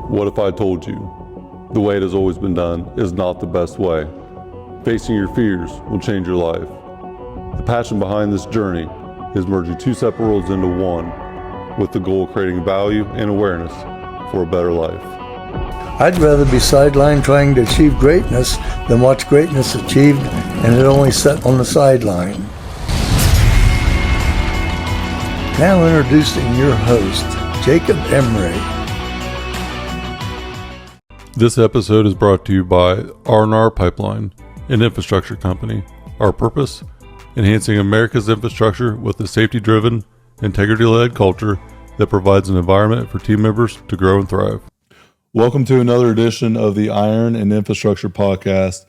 What if I told you the way it has always been done is not the best way? Facing your fears will change your life. The passion behind this journey is merging two separate worlds into one with the goal of creating value and awareness for a better life. I'd rather be sidelined trying to achieve greatness than watch greatness achieved and it only set on the sideline. Now introducing your host, Jacob Emery. This episode is brought to you by R&R Pipeline, an infrastructure company. Our purpose? Enhancing America's infrastructure with a safety-driven, integrity-led culture that provides an environment for team members to grow and thrive. Welcome to another edition of the Iron and Infrastructure Podcast.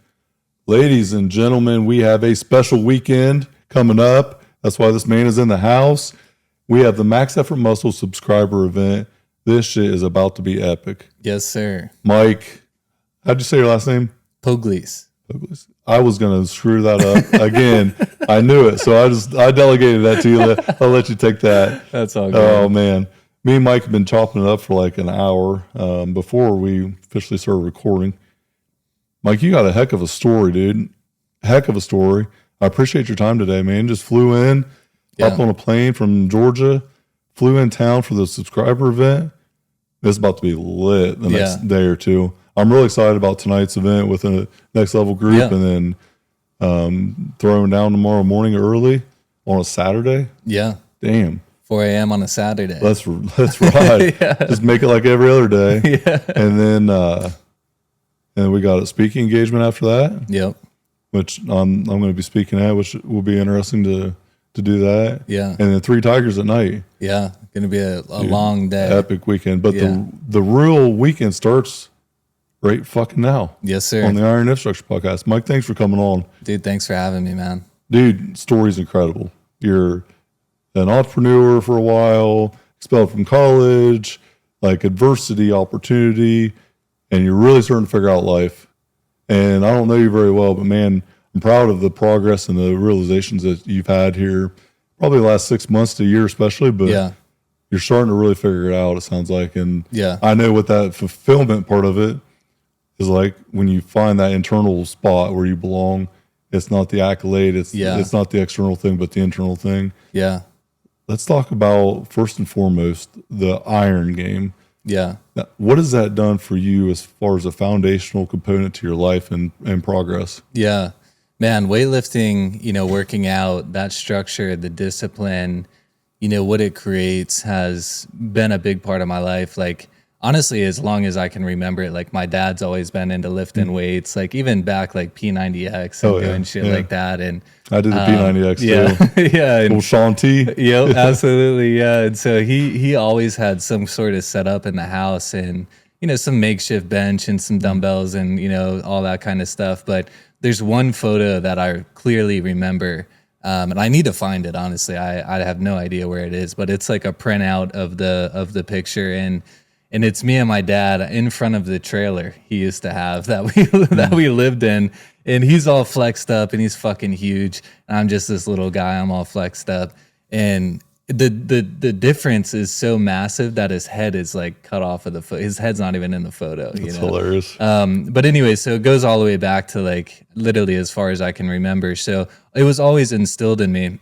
Ladies and gentlemen, we have a special weekend coming up. That's why this man is in the house. We have the Max Effort Muscle subscriber event. This shit is about to be epic. Yes, sir. Mike, how'd you say your last name? Poglese. I was going to screw that up again. I knew it. So I delegated that to you. I'll let you take that. That's all good. Oh, man. Me and Mike have been chopping it up for like an hour before we officially started recording. Mike, you got a heck of a story, dude. Heck of a story. I appreciate your time today, man. Just flew in, up on a plane from Georgia, flew in town for the subscriber event. It's about to be lit the next day or two. I'm really excited about tonight's event with a next level group and then throwing down tomorrow morning early on a Saturday. Yeah. Damn. 4 a.m. on a Saturday. That's right. Just make it like every other day. And then we got a speaking engagement after that. Yep. Which I'm going to be speaking at, which will be interesting to do that. Yeah. And then 3 Tigers at night. Yeah. Going to be a long day. Epic weekend. But the real weekend starts right fucking now. Yes, sir. On the Iron Infrastructure Podcast. Mike, thanks for coming on. Dude, thanks for having me, man. Dude, story's incredible. You're an entrepreneur for a while, expelled from college, like adversity, opportunity, and you're really starting to figure out life. And I don't know you very well, but man, I'm proud of the progress and the realizations that you've had here, probably the last 6 months to a year especially, but you're starting to really figure it out, it sounds like. And I know what that fulfillment part of it is like when you find that internal spot where you belong. It's not the accolade, it's not the external thing, but the internal thing. Yeah. Let's talk about, first and foremost, the iron game. Yeah. Now, what has that done for you as far as a foundational component to your life and progress? Yeah. Man, weightlifting, working out, that structure, the discipline, what it creates has been a big part of my life. Like, honestly, as long as I can remember it, like my dad's always been into lifting weights, like even back like P90X and doing shit like that. And I did the P90X too. And old Sean T. Yep, absolutely. Yeah. And so he always had some sort of setup in the house and, some makeshift bench and some dumbbells and, all that kind of stuff. But there's one photo that I clearly remember. And I need to find it, honestly. I have no idea where it is, but it's like a printout of the picture. And it's me and my dad in front of the trailer he used to have that we lived in. And he's all flexed up and he's fucking huge. And I'm just this little guy. I'm all flexed up. And the difference is so massive that his head is like cut off of the photo. His head's not even in the photo. That's hilarious. But anyway, so it goes all the way back to like literally as far as I can remember. So it was always instilled in me,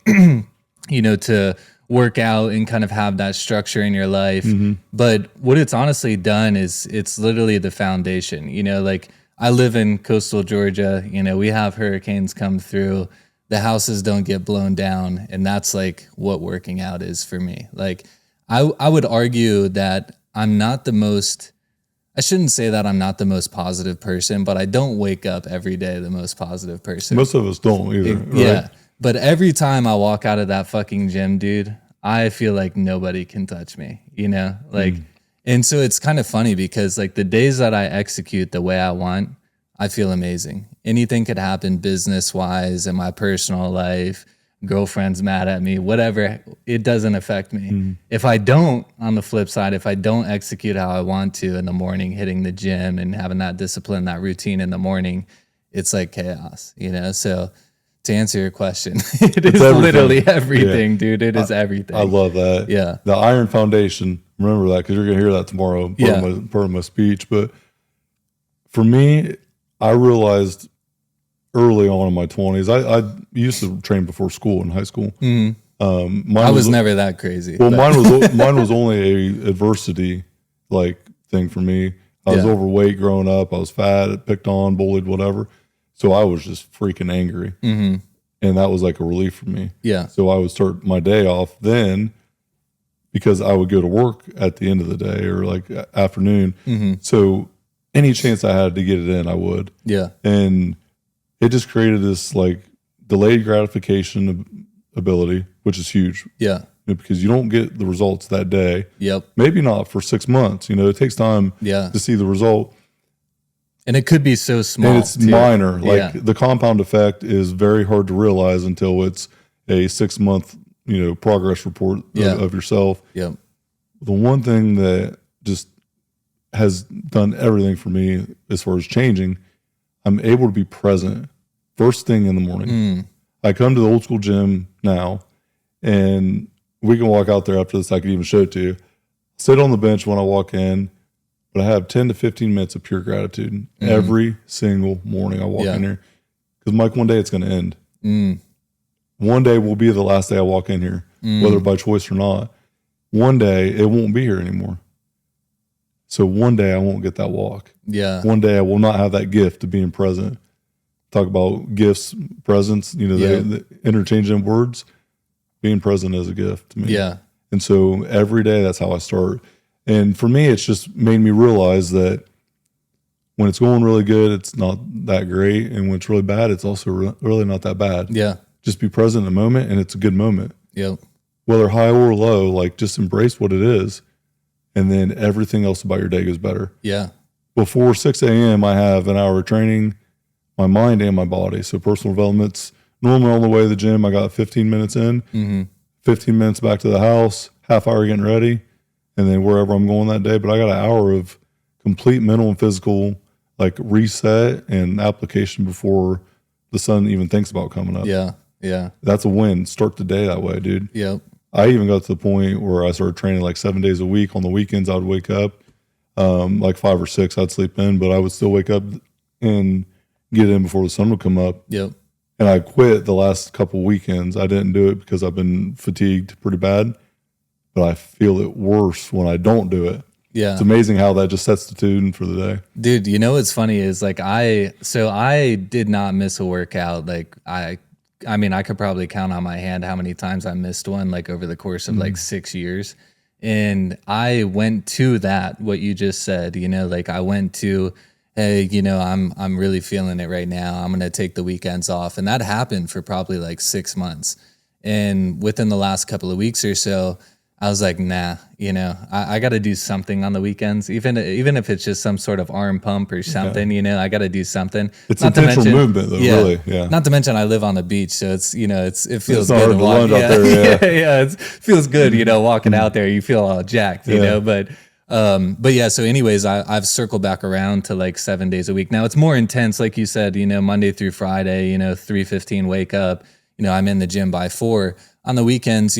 to work out and kind of have that structure in your life. But what it's honestly done is it's literally the foundation. Like I live in coastal Georgia, we have hurricanes come through, the houses don't get blown down, and that's like what working out is for me. Like I would argue that I shouldn't say that I'm not the most positive person, but I don't wake up every day the most positive person. Most of us don't either. Right? Yeah. But every time I walk out of that fucking gym, dude, I feel like nobody can touch me, and so it's kind of funny because like the days that I execute the way I want, I feel amazing. Anything could happen business wise in my personal life, girlfriend's mad at me, whatever, it doesn't affect me. If I don't, on the flip side, if I don't execute how I want to in the morning, hitting the gym and having that discipline, that routine in the morning, it's like chaos, So To answer your question, it is everything. literally everything, dude. It is everything. I love that. Yeah. The iron foundation. Remember that because you're going to hear that tomorrow. Part of my speech. But for me, I realized early on in my 20s, I used to train before school in high school. I was never that crazy. Well, mine was only a adversity like thing for me. I was overweight growing up. I was fat, picked on, bullied, whatever. So I was just freaking angry. And that was like a relief for me. Yeah. So I would start my day off then because I would go to work at the end of the day or like afternoon. So any chance I had to get it in, I would. Yeah. And it just created this like delayed gratification ability, which is huge. Yeah. Because you don't get the results that day. Yep. Maybe not for 6 months. It takes time to see the result. And it could be so small. And it's minor. Like the compound effect is very hard to realize until it's a 6 month, progress report of yourself. Yep. The one thing that just has done everything for me as far as changing, I'm able to be present first thing in the morning. I come to the old school gym now, and we can walk out there after this. I could even show it to you. Sit on the bench when I walk in, but I have 10 to 15 minutes of pure gratitude every single morning I walk in here. Because, Mike, one day it's going to end. One day will be the last day I walk in here, whether by choice or not. One day it won't be here anymore. So one day I won't get that walk. Yeah. One day I will not have that gift of being present. Talk about gifts, presents, they interchange in words. Being present is a gift to me. Yeah. And so every day that's how I start. And for me, it's just made me realize that when it's going really good, it's not that great. And when it's really bad, it's also really not that bad. Yeah. Just be present in the moment, and it's a good moment. Yep. Whether high or low, like just embrace what it is. And then everything else about your day goes better. Yeah. Before 6 a.m., I have an hour of training, my mind and my body. So personal development's normally on the way to the gym. I got 15 minutes in, 15 minutes back to the house, half hour getting ready, and then wherever I'm going that day. But I got an hour of complete mental and physical like reset and application before the sun even thinks about coming up. Yeah. Yeah. That's a win. Start the day that way, dude. Yep. I even got to the point where I started training like 7 days a week. On the weekends, I would wake up like 5 or 6. I'd sleep in, but I would still wake up and get in before the sun would come up. Yep. And I quit the last couple weekends. I didn't do it because I've been fatigued pretty bad, but I feel it worse when I don't do it. Yeah. It's amazing how that just sets the tune for the day. Dude, what's funny is like I did not miss a workout. Like I mean, I could probably count on my hand how many times I missed one, like over the course of like 6 years. And I went to that, what you just said, like I went to, hey, I'm really feeling it right now. I'm going to take the weekends off. And that happened for probably like 6 months. And within the last couple of weeks or so, I was like, nah, I got to do something on the weekends, even if it's just some sort of arm pump or something, I got to do something. It's intentional movement, though, really. Yeah. Not to mention, I live on the beach, so it's it feels not good hard to lunge out there. Yeah, it feels good, walking out there. You feel all jacked, But yeah. So, anyways, I've circled back around to like 7 days a week. Now it's more intense, like you said. Monday through Friday. 3:15 wake up. I'm in the gym by 4. On the weekends,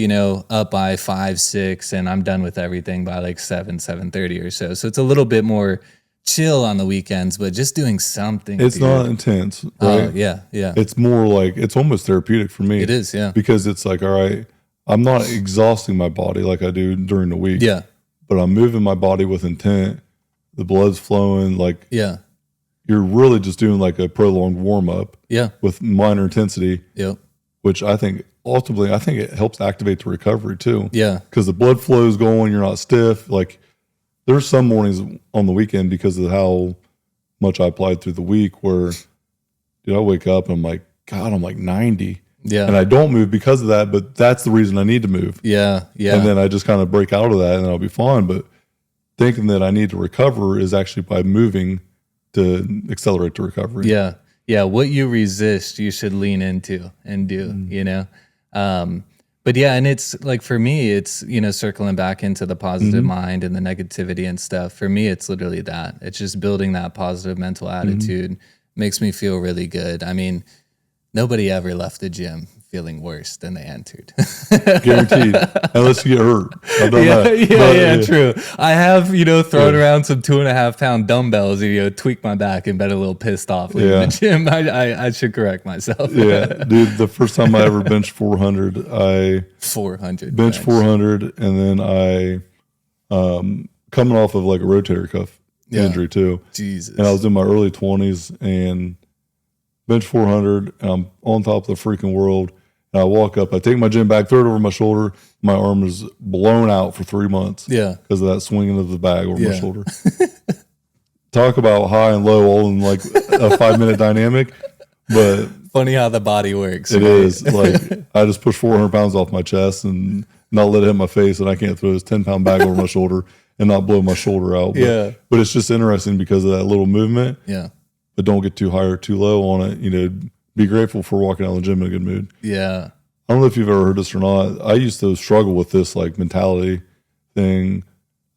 up by 5, 6, and I'm done with everything by like 7:30 or so. So it's a little bit more chill on the weekends, but just doing something. It's not intense, right? Oh, yeah. It's more like, it's almost therapeutic for me. It is, yeah. Because it's like, all right, I'm not exhausting my body like I do during the week. Yeah. But I'm moving my body with intent. The blood's flowing. Like, yeah. You're really just doing like a prolonged warm up. Yeah. With minor intensity. Yep. Which ultimately, I think it helps activate the recovery too. Yeah. Because the blood flow is going, you're not stiff. Like, there's some mornings on the weekend because of how much I applied through the week where, I wake up and I'm like, God, I'm like 90. Yeah. And I don't move because of that, but that's the reason I need to move. Yeah. Yeah. And then I just kind of break out of that and then I'll be fine. But thinking that I need to recover is actually by moving to accelerate the recovery. Yeah. Yeah, what you resist, you should lean into and do, But yeah, and it's like for me, it's, circling back into the positive mind and the negativity and stuff. For me, it's literally that. It's just building that positive mental attitude makes me feel really good. I mean, Nobody ever left the gym feeling worse than they entered. Guaranteed. Unless you get hurt. I've done that. But, True. I have, thrown around some 2.5 pound dumbbells and, tweaked my back and been a little pissed off leaving the gym. I should correct myself. Yeah, dude, the first time I ever benched 400, I 400 benched 400, and then I, coming off of like a rotator cuff injury too. Jesus. And I was in my early 20s and bench 400, and I'm on top of the freaking world. And I walk up, I take my gym bag, throw it over my shoulder. My arm is blown out for 3 months. Yeah. Because of that swinging of the bag over my shoulder. Talk about high and low all in like a 5-minute dynamic. But funny how the body works. It is. Like, I just push 400 pounds off my chest and not let it hit my face, and I can't throw this 10-pound bag over my shoulder and not blow my shoulder out. But it's just interesting because of that little movement. Yeah. But don't get too high or too low on it. Be grateful for walking out of the gym in a good mood. Yeah. I don't know if you've ever heard this or not. I used to struggle with this like mentality thing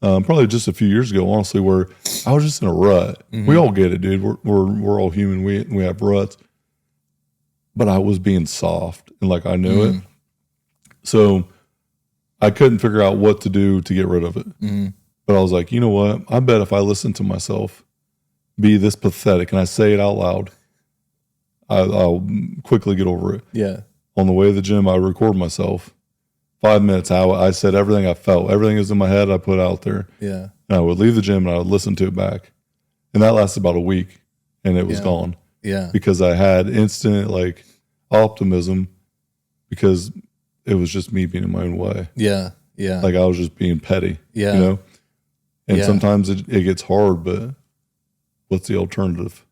probably just a few years ago, honestly, where I was just in a rut. Mm-hmm. We all get it, dude. We're all human. We have ruts. But I was being soft and like I knew it. So I couldn't figure out what to do to get rid of it. Mm-hmm. But I was like, you know what? I bet if I listen to myself be this pathetic and I say it out loud, I'll quickly get over it. Yeah. On the way to the gym, I record myself 5 minutes. I said everything I felt, everything is in my head. I put out there. Yeah. And I would leave the gym and I would listen to it back, and that lasted about a week, and it was gone. Yeah. Because I had instant like optimism, because it was just me being in my own way. Yeah. Yeah. Like I was just being petty. Yeah. And sometimes it gets hard, but what's the alternative?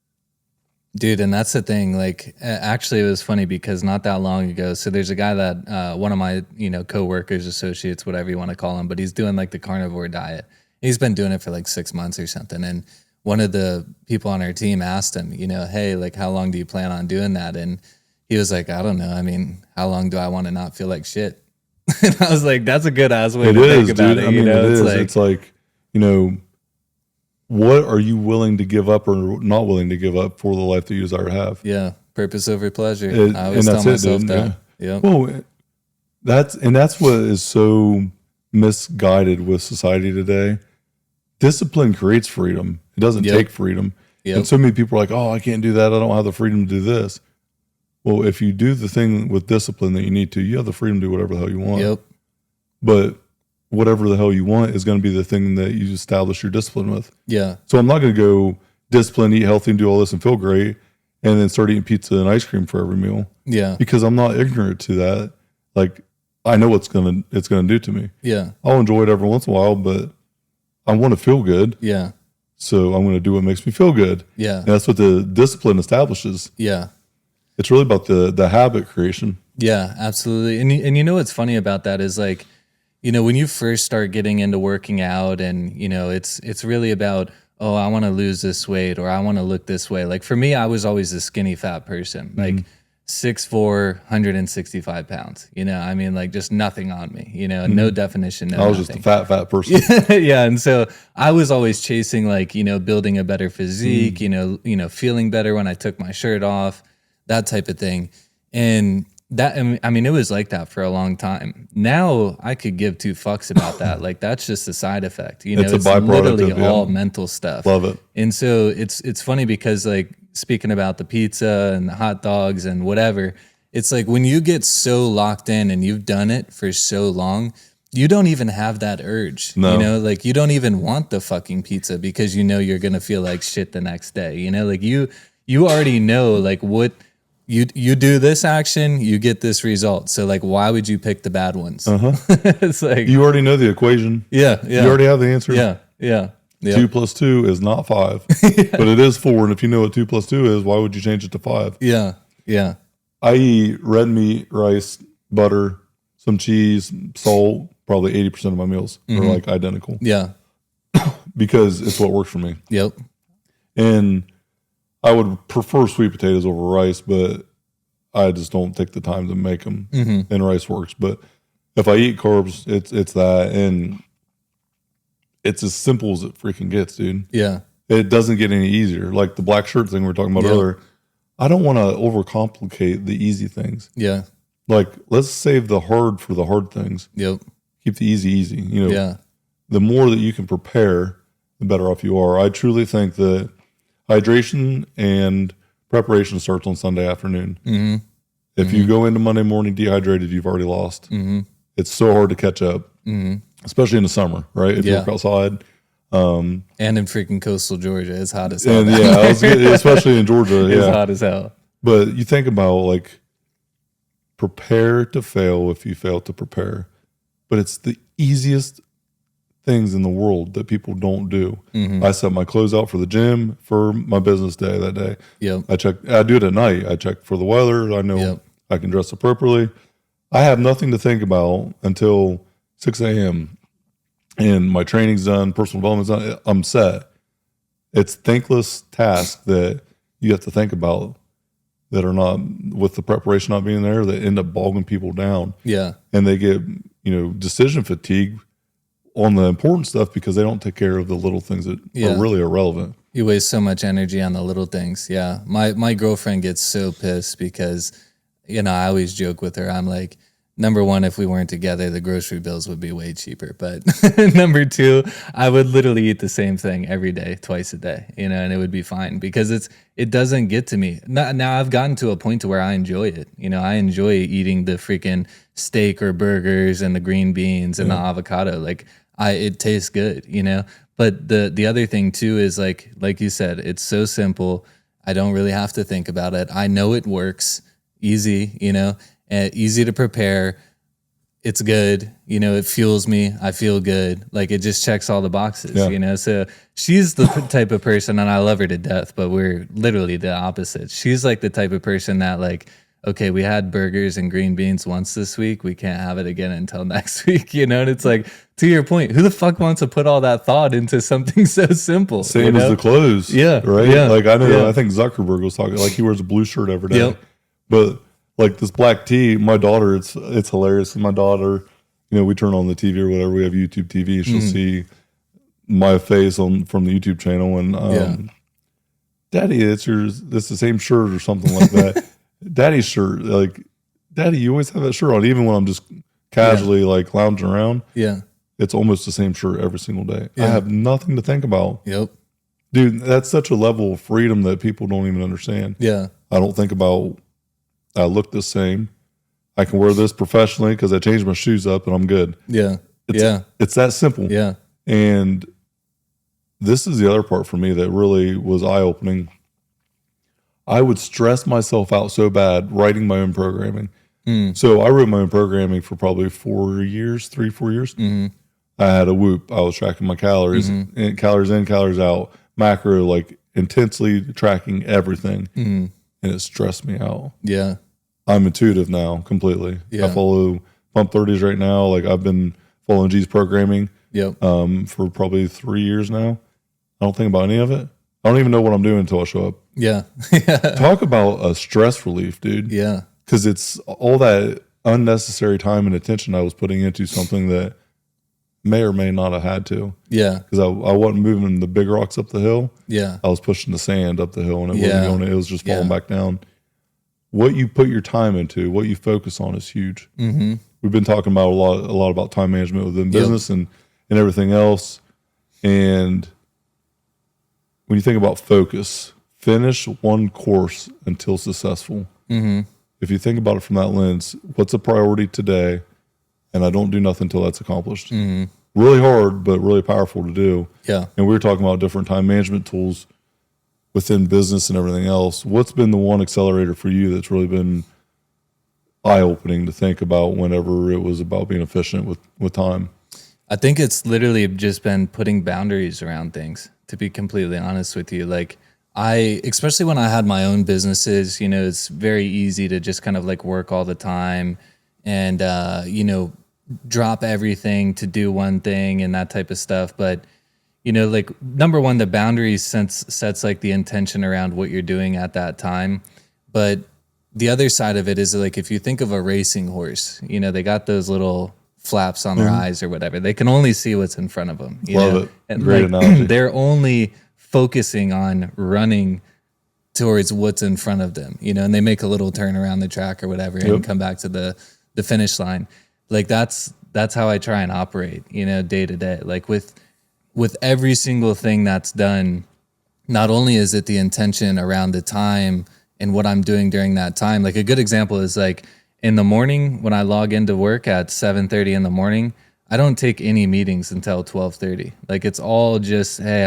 Dude, and that's the thing. Like, actually, it was funny because not that long ago, so there's a guy that one of my, coworkers, associates, whatever you want to call him, but he's doing like the carnivore diet. He's been doing it for like 6 months or something. And one of the people on our team asked him, hey, like, how long do you plan on doing that? And he was like, I don't know. I mean, how long do I want to not feel like shit? And I was like, that's a good ass way to think about dude. it. I mean, it's like, what are you willing to give up or not willing to give up for the life that you desire to have? Yeah. Purpose over pleasure. I always tell myself that. Yeah. Well, that's what is so misguided with society today. Discipline creates freedom. It doesn't take freedom. Yep. And so many people are like, oh, I can't do that. I don't have the freedom to do this. Well, if you do the thing with discipline that you need to, you have the freedom to do whatever the hell you want. Yep. But whatever the hell you want is going to be the thing that you establish your discipline with. Yeah. So I'm not going to go discipline, eat healthy, and do all this and feel great, and then start eating pizza and ice cream for every meal. Yeah. Because I'm not ignorant to that. Like, I know what it's gonna do to me. Yeah. I'll enjoy it every once in a while, but I want to feel good. Yeah. So I'm going to do what makes me feel good. Yeah. And that's what the discipline establishes. Yeah. It's really about the habit creation. Yeah, absolutely. And what's funny about that is like, when you first start getting into working out and, it's really about, oh, I want to lose this weight or I want to look this way. Like for me, I was always a skinny fat person, like 6'4", 165 pounds, I mean, like just nothing on me, no definition. No I was nothing. just a fat person. Yeah. And so I was always chasing like, building a better physique, feeling better when I took my shirt off, that type of thing. And that, I mean, it was like that for a long time. Now I could give two fucks about that. Like that's just a side effect. It's a byproduct literally of, all mental stuff. Love it. And so it's funny because like speaking about the pizza and the hot dogs and whatever, it's like when you get so locked in and you've done it for so long, you don't even have that urge. No. Like you don't even want the fucking pizza because you're gonna feel like shit the next day. Like you already know like what. You do this action, you get this result. So like, why would you pick the bad ones? It's like you already know the equation. Yeah. You already have the answer. Yeah. 2 + 2 is not 5, but it is 4. And if you know what 2 + 2 is, why would you change it to 5? Yeah. I eat red meat, rice, butter, some cheese, salt. Probably 80% of my meals are like identical. Yeah. Because it's what works for me. Yep. And I would prefer sweet potatoes over rice, but I just don't take the time to make them. And rice works. But if I eat carbs, it's that, and it's as simple as it freaking gets, dude. Yeah. It doesn't get any easier. Like the black shirt thing we were talking about earlier. I don't want to overcomplicate the easy things. Yeah. Like, let's save the hard for the hard things. Yep. Keep the easy, easy. You know, Yeah. the more that you can prepare, the better off you are. I truly think that hydration and preparation starts on Sunday afternoon. Mm-hmm. If you go into Monday morning dehydrated, you've already lost. Mm-hmm. It's so hard to catch up, especially in the summer, right? If you Yeah. work outside. And in freaking coastal Georgia, it's hot as hell. And yeah, especially in Georgia. It's Yeah. hot as hell. But you think about like, prepare to fail if you fail to prepare. But it's the easiest things in the world that people don't do. I set my clothes out for the gym for my business day that day. Yep. I do it at night. I check for the weather. I know Yep. I can dress appropriately. I have nothing to think about until 6 a.m. and my training's done, personal development's done. I'm set. It's thankless tasks that you have to think about that are not, with the preparation not being there, that end up bogging people down. Yeah. And they get, decision fatigue on the important stuff because they don't take care of the little things that Yeah. are really irrelevant. You waste so much energy on the little things. Yeah. My girlfriend gets so pissed because, I always joke with her. I'm like, number one, if we weren't together, the grocery bills would be way cheaper. But number two, I would literally eat the same thing every day, twice a day, and it would be fine because it doesn't get to me. Now I've gotten to a point to where I enjoy it. I enjoy eating the freaking steak or burgers and the green beans and the avocado. Like it tastes good, But the other thing too is like you said, it's so simple. I don't really have to think about it. I know it works. Easy, easy to prepare. It's good. It fuels me. I feel good. Like it just checks all the boxes, So she's the type of person, and I love her to death, but we're literally the opposite. She's like the type of person that like, okay, we had burgers and green beans once this week. We can't have it again until next week, And it's like, to your point, who the fuck wants to put all that thought into something so simple? Same as the clothes. Yeah. Right? Yeah. Like I know, Yeah. I think Zuckerberg was talking, like he wears a blue shirt every day. Yep. But like this black tee, my daughter, it's hilarious. My daughter, we turn on the TV or whatever. We have YouTube TV. She'll see my face from the YouTube channel, and Daddy, it's the same shirt or something like that. Daddy's shirt, like Daddy, you always have that shirt on, even when I'm just casually like lounging around. Yeah. It's almost the same shirt every single day. Yeah. I have nothing to think about. Yep. Dude, that's such a level of freedom that people don't even understand. Yeah. I don't think about, I look the same. I can wear this professionally because I changed my shoes up and I'm good. Yeah. It's that simple. Yeah. And this is the other part for me that really was eye-opening. I would stress myself out so bad writing my own programming. So I wrote my own programming for probably 4 years, 3-4 years. I had a Whoop. I was tracking my calories, and calories in, calories out, macro, like intensely tracking everything. And it stressed me out. Yeah. I'm intuitive now completely. Yeah. I follow Pump 30s right now. Like I've been following G's programming Yep. for probably 3 years now. I don't think about any of it. I don't even know what I'm doing until I show up. Yeah. Talk about a stress relief, dude. Yeah. Because it's all that unnecessary time and attention I was putting into something that may or may not have had to. Yeah. Because I wasn't moving the big rocks up the hill. Yeah. I was pushing the sand up the hill, and it wasn't going. It was just falling Yeah. back down. What you put your time into, what you focus on, is huge. Mm-hmm. We've been talking about a lot about time management within business and everything else. And when you think about focus, finish one course until successful. Mm-hmm. If you think about it from that lens, what's a priority today? And I don't do nothing until that's accomplished. Really hard, but really powerful to do. Yeah. And we were talking about different time management tools within business and everything else. What's been the one accelerator for you that's really been eye-opening to think about whenever it was about being efficient with time? I think it's literally just been putting boundaries around things, to be completely honest with you. Like especially when I had my own businesses, it's very easy to just kind of like work all the time and, drop everything to do one thing and that type of stuff. But, like number one, the boundaries sets like the intention around what you're doing at that time. But the other side of it is like, if you think of a racing horse, they got those little flaps on their eyes or whatever. They can only see what's in front of them. Love it. And Great analogy. They're only focusing on running towards what's in front of them, and they make a little turn around the track or whatever and come back to the finish line. Like that's how I try and operate, day to day. Like with every single thing that's done, not only is it the intention around the time and what I'm doing during that time. Like a good example is like in the morning when I log into work at 7:30 in the morning, I don't take any meetings until 12:30. Like it's all just, hey,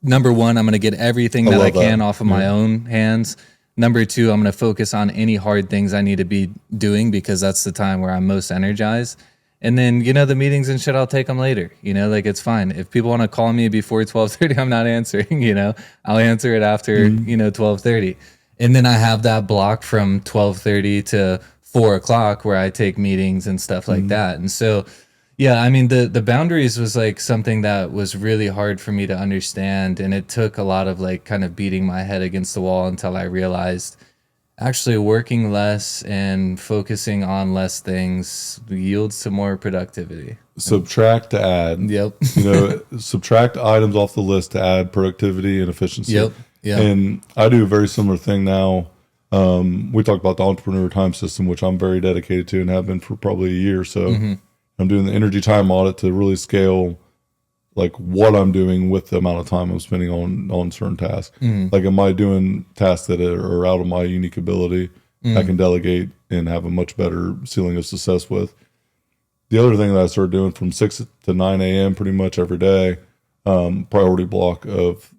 number one, I'm going to get everything that I can off of my own hands. Number two, I'm going to focus on any hard things I need to be doing because that's the time where I'm most energized. And then, the meetings and shit, I'll take them later. Like it's fine. If people want to call me before 12:30, I'm not answering, I'll answer it after, 12:30. And then I have that block from 12:30 to 4 o'clock where I take meetings and stuff like that. And so, yeah, I mean, the boundaries was like something that was really hard for me to understand. And it took a lot of like kind of beating my head against the wall until I realized actually working less and focusing on less things yields to more productivity. Subtract to add. Yep. Subtract items off the list to add productivity and efficiency. Yep. Yeah. And I do a very similar thing now. We talked about the entrepreneur time system, which I'm very dedicated to and have been for probably a year. So I'm doing the energy time audit to really scale like what I'm doing with the amount of time I'm spending on certain tasks. Like, am I doing tasks that are out of my unique ability? I can delegate and have a much better ceiling of success with. The other thing that I started doing from 6 to 9 a.m. pretty much every day, priority block of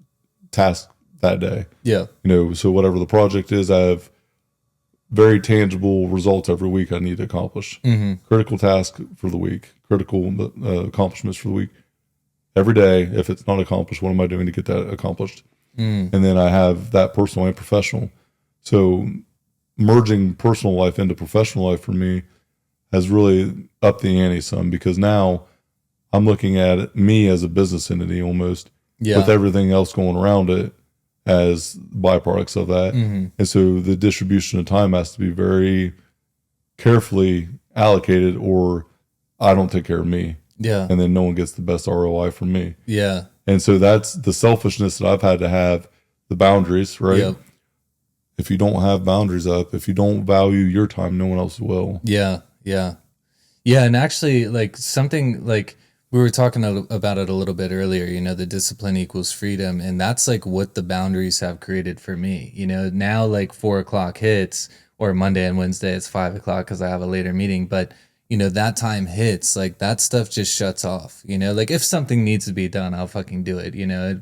tasks that day. Yeah. So whatever the project is, I have very tangible results every week I need to accomplish. Critical task for the week, critical accomplishments for the week. Every day, if it's not accomplished, what am I doing to get that accomplished? And then I have that personal and professional. So merging personal life into professional life for me has really upped the ante some, because now I'm looking at me as a business entity almost, with everything else going around it as byproducts of that. And so the distribution of time has to be very carefully allocated, or I don't take care of me. Yeah. And then no one gets the best ROI from me. Yeah. And so that's the selfishness that I've had to have, the boundaries, right? Yep. If you don't have boundaries up, if you don't value your time, no one else will. Yeah. Yeah. Yeah. And actually, like something like we were talking about it a little bit earlier, the discipline equals freedom. And that's like what the boundaries have created for me. Now like 4 o'clock hits, or Monday and Wednesday it's 5 o'clock because I have a later meeting. But that time hits, like that stuff just shuts off, like if something needs to be done, I'll fucking do it,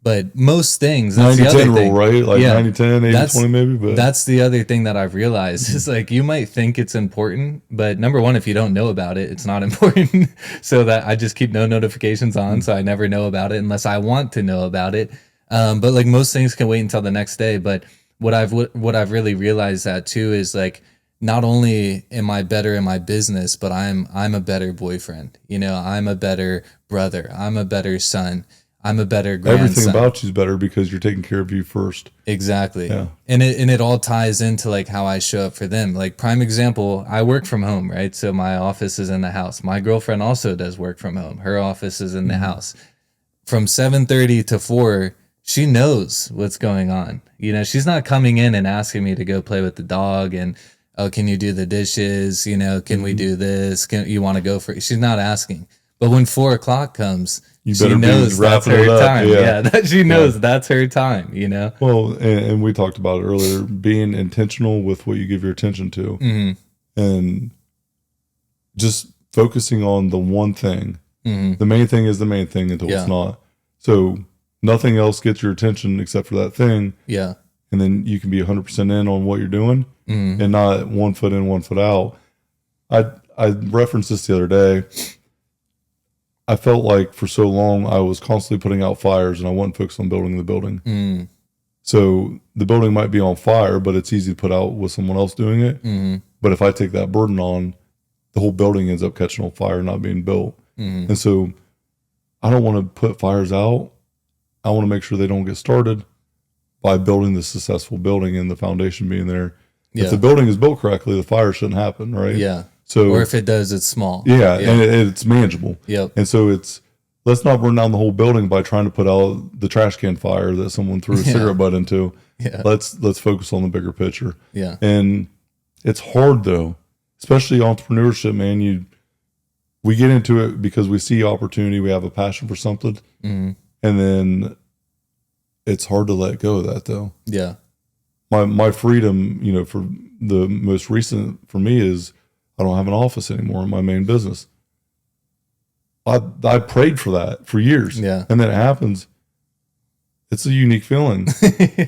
but most things, that's 90, the other 10 thing, rule, right? Like 90, 10, 80, 20 maybe, but that's the other thing that I've realized is like, you might think it's important, but number one, if you don't know about it, it's not important. So that I just keep no notifications on. So I never know about it unless I want to know about it. But like most things can wait until the next day. But what I've really realized that too is like, not only am I better in my business, but I'm a better boyfriend. I'm a better brother. I'm a better son. I'm a better grandson. Everything about you is better because you're taking care of you first. Exactly. Yeah. And it all ties into like how I show up for them. Like prime example, I work from home, right? So my office is in the house. My girlfriend also does work from home. Her office is in the house. From 7:30 to 4, she knows what's going on. She's not coming in and asking me to go play with the dog and, oh, can you do the dishes? Can we do this? You want to go for it? She's not asking. But when 4 o'clock comes, she knows that's her time. Yeah, she knows that's her time, Well, and we talked about it earlier, being intentional with what you give your attention to. And just focusing on the one thing. The main thing is the main thing until it's not. So nothing else gets your attention except for that thing. Yeah. And then you can be 100% in on what you're doing. And not 1 foot in, 1 foot out. I referenced this the other day. I felt like for so long I was constantly putting out fires and I wasn't focused on building the building. So the building might be on fire, but it's easy to put out with someone else doing it. But if I take that burden on, the whole building ends up catching on fire, not being built. And so I don't want to put fires out. I want to make sure they don't get started by building the successful building and the foundation being there. Yeah. If the building is built correctly, the fire shouldn't happen, right? Yeah. So, or if it does, it's small. Yeah, and it's manageable. Yep. And so it's let's not burn down the whole building by trying to put out the trash can fire that someone threw a cigarette butt into. Yeah. Let's focus on the bigger picture. Yeah. And it's hard though, especially entrepreneurship, man. We get into it because we see opportunity, we have a passion for something, and then it's hard to let go of that though. Yeah. My freedom, for the most recent for me is I don't have an office anymore in my main business. I prayed for that for years. Yeah. And then it happens. It's a unique feeling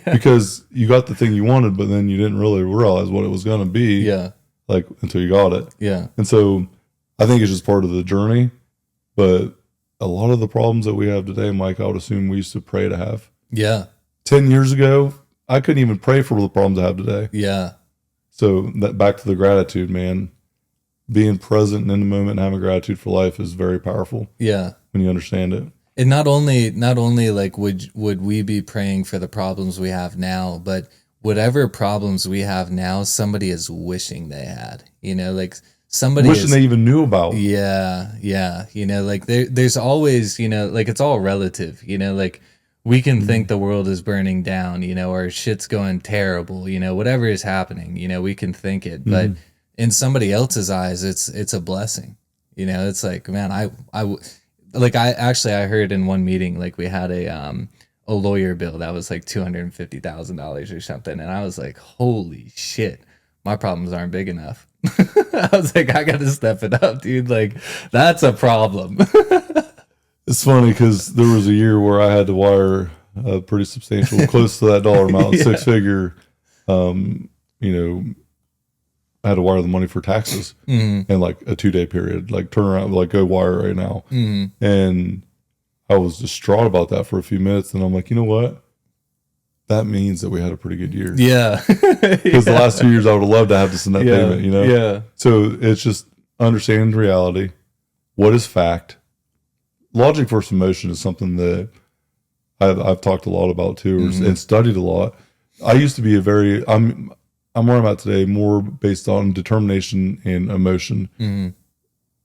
because you got the thing you wanted, but then you didn't really realize what it was going to be. Yeah. Like until you got it. Yeah. And so I think it's just part of the journey. But a lot of the problems that we have today, Mike, I would assume we used to pray to have. Yeah. 10 years ago, I couldn't even pray for the problems I have today. Yeah. So that back to the gratitude, man. Being present and in the moment and having gratitude for life is very powerful. Yeah. When you understand it. And not only like would we be praying for the problems we have now, but whatever problems we have now, somebody is wishing they had. Like somebody wishing they even knew about. Yeah, yeah. Like there's always, like it's all relative. Like we can think the world is burning down, or shit's going terrible. Whatever is happening, we can think it, but in somebody else's eyes, it's a blessing. It's like, man, I heard in one meeting, like we had a lawyer bill that was like $250,000 or something. And I was like, holy shit, my problems aren't big enough. I was like, I got to step it up, dude. Like that's a problem. It's funny because there was a year where I had to wire a pretty substantial, close to that dollar amount, Yeah. 6-figure, I had to wire the money for taxes in like a 2-day period, like turn around, like go wire right now. And I was distraught about that for a few minutes. And I'm like, you know what? That means that we had a pretty good year. Yeah. Because the last 2 years I would have loved to have to send that Yeah. payment, Yeah. So it's just understanding reality. What is fact? Logic versus emotion is something that I've talked a lot about too, and studied a lot. I used to be I'm where I'm at today, more based on determination and emotion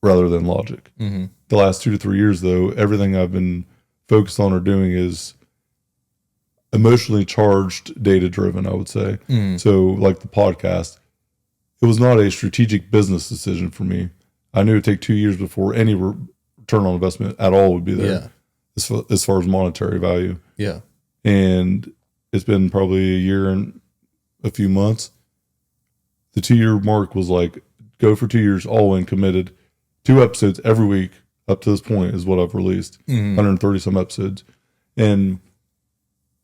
rather than logic. The last 2 to 3 years, though, everything I've been focused on or doing is emotionally charged, data driven, I would say. So, like the podcast, it was not a strategic business decision for me. I knew it would take 2 years before any return on investment at all would be there as far as monetary value. Yeah. And it's been probably a year and a few months. The 2-year mark was like, go for 2 years, all in, committed. 2 episodes every week up to this point is what I've released. 130 some episodes. And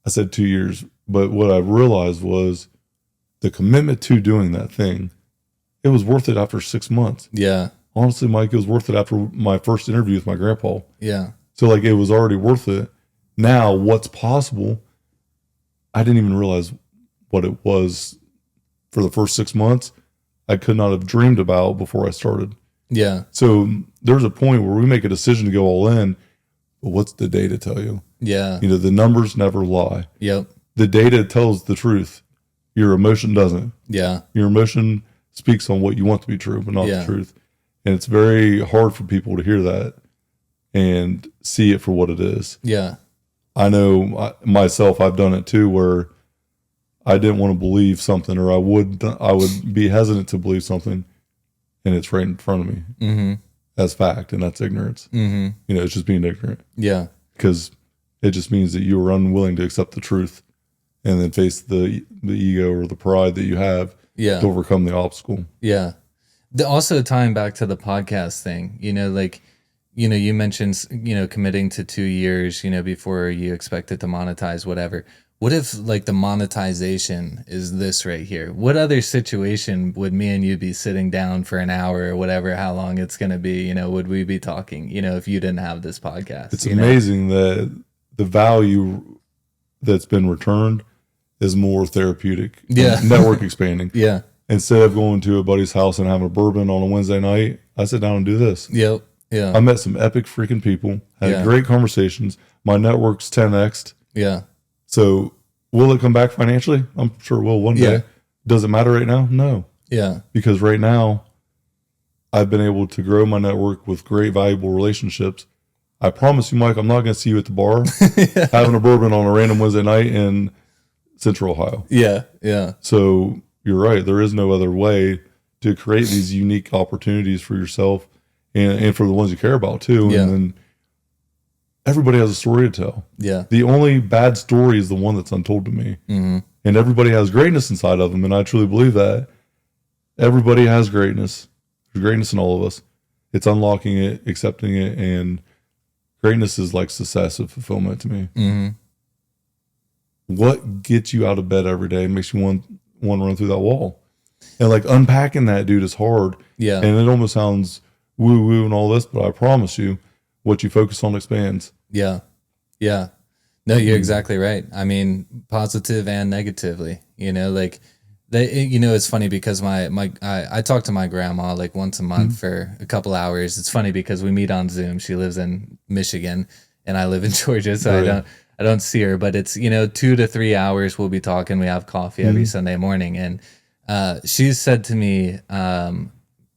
I said 2 years, but what I realized was the commitment to doing that thing, it was worth it after 6 months. Yeah. Honestly, Mike, it was worth it after my first interview with my grandpa. Yeah. So like it was already worth it. Now what's possible, I didn't even realize what it was for the first 6 months. I could not have dreamed about before I started. Yeah. So there's a point where we make a decision to go all in, but what's the data tell you? Yeah. The numbers never lie. Yep. The data tells the truth. Your emotion doesn't. Yeah. Your emotion speaks on what you want to be true, but not the truth. And it's very hard for people to hear that and see it for what it is. Yeah. I know myself, I've done it too, where I didn't want to believe something, or I would be hesitant to believe something, and it's right in front of me as fact, and that's ignorance. It's just being ignorant. Yeah. Because it just means that you are unwilling to accept the truth and then face the ego or the pride that you have to overcome the obstacle. Yeah. Also tying back to the podcast thing, you mentioned, committing to 2 years, before you expect it to monetize, whatever. What if like the monetization is this right here? What other situation would me and you be sitting down for an hour or whatever, how long it's going to be, would we be talking, if you didn't have this podcast? It's amazing that the value that's been returned is more therapeutic. Network expanding. Yeah. Instead of going to a buddy's house and having a bourbon on a Wednesday night, I sit down and do this. Yep. Yeah. I met some epic freaking people, had great conversations. My network's 10x'd. Yeah. So will it come back financially? I'm sure it will one day. Does it matter right now? No. Yeah. Because right now I've been able to grow my network with great valuable relationships. I promise you, Mike, I'm not going to see you at the bar having a bourbon on a random Wednesday night in Central Ohio. Yeah. Yeah. So you're right. There is no other way to create these unique opportunities for yourself and for the ones you care about too. Yeah. And then everybody has a story to tell. Yeah. The only bad story is the one that's untold to me. Mm-hmm. And everybody has greatness inside of them. And I truly believe that everybody has greatness. There's greatness in all of us. It's unlocking it, accepting it, and greatness is like success and fulfillment to me. Mm-hmm. What gets you out of bed every day and makes you want to run through that wall? And like unpacking that, dude, is hard. Yeah. And it almost sounds woo woo and all this, but I promise you, what you focus on expands. Yeah. Yeah. No, you're exactly right. I mean, positive and negatively, like it's funny because I talk to my grandma like once a month for a couple hours. It's funny because we meet on Zoom. She lives in Michigan and I live in Georgia. So I don't see her, but it's, 2 to 3 hours. We'll be talking. We have coffee every Sunday morning. And, she said to me,